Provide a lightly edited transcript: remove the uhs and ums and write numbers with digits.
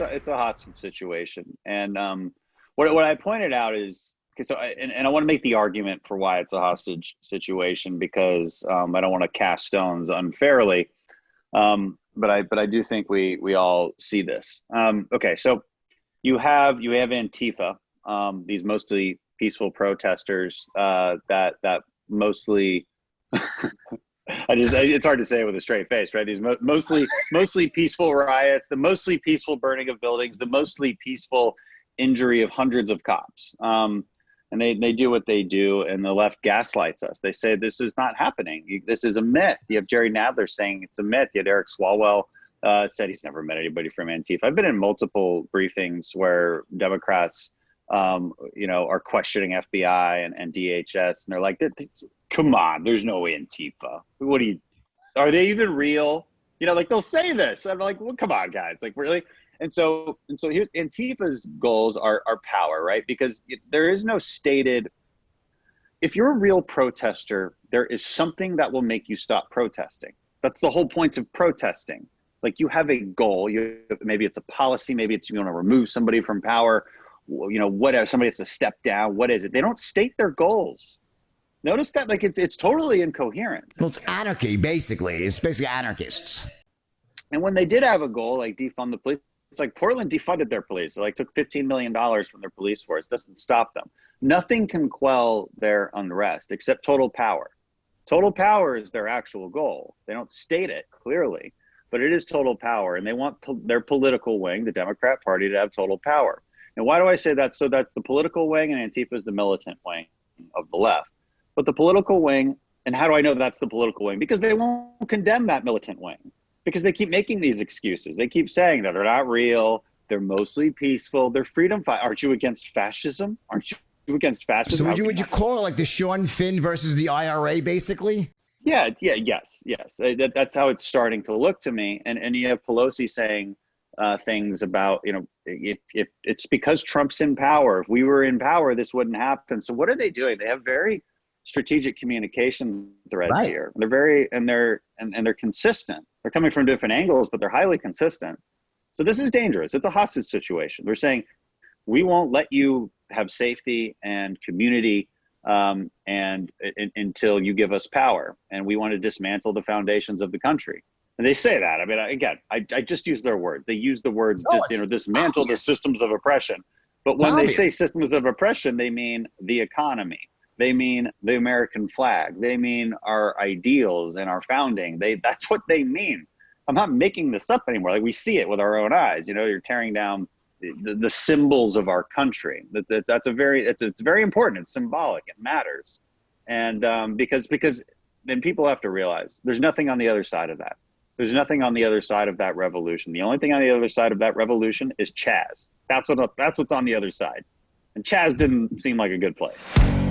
it's a hostage situation. And what I pointed out is, okay, so I want to make the argument for why it's a hostage situation, because I don't want to cast stones unfairly. But I do think we all see this. Okay, so you have Antifa, these mostly peaceful protesters that mostly it's hard to say with a straight face, right? These mostly peaceful riots, the mostly peaceful burning of buildings, the mostly peaceful injury of hundreds of cops. And they do what they do, and the left gaslights us. They say this is not happening. This is a myth. You have Jerry Nadler saying it's a myth. You had Eric Swalwell said he's never met anybody from Antifa. I've been in multiple briefings where Democrats, are questioning FBI and DHS, and they're like, "Come on, there's no Antifa. Are they even real?" Like they'll say this. I'm like, "Well, come on, guys. Like, really?" And so here's Antifa's goals are power, right? Because there is no stated. If you're a real protester, there is something that will make you stop protesting. That's the whole point of protesting. Like, you have a goal. Maybe it's a policy. Maybe it's you want to remove somebody from power. Whatever. Somebody has to step down. What is it? They don't state their goals. Notice that, like, it's totally incoherent. Well, it's anarchy, basically. It's basically anarchists. And when they did have a goal, like defund the police, it's like Portland defunded their police. They took $15 million from their police force. Doesn't stop them. Nothing can quell their unrest except total power. Total power is their actual goal. They don't state it clearly, but it is total power. And they want their political wing, the Democrat Party, to have total power. And why do I say that? So that's the political wing, and Antifa is the militant wing of the left. But the political wing, and how do I know that's the political wing? Because they won't condemn that militant wing. Because they keep making these excuses. They keep saying that they're not real. They're mostly peaceful. They're freedom fighters. Aren't you against fascism? Aren't you against fascism? So would you call it like the Sean Finn versus the IRA, basically? Yes. That's how it's starting to look to me. And you have Pelosi saying things about, if it's because Trump's in power. If we were in power, this wouldn't happen. So what are they doing? They have very strategic communication threads here. They're consistent. They're coming from different angles, but they're highly consistent. So this is dangerous. It's a hostage situation. They're saying, we won't let you have safety and community until you give us power. And we want to dismantle the foundations of the country. And they say that. I mean, again, I just use their words. They use the words, dismantle the systems of oppression. But when they say systems of oppression, they mean the economy. They mean the American flag. They mean our ideals and our founding. That's what they mean. I'm not making this up anymore. Like, we see it with our own eyes. You're tearing down the symbols of our country. It's very important. It's symbolic. It matters. And because then people have to realize there's nothing on the other side of that. There's nothing on the other side of that revolution. The only thing on the other side of that revolution is Chaz. That's what's on the other side. And Chaz didn't seem like a good place.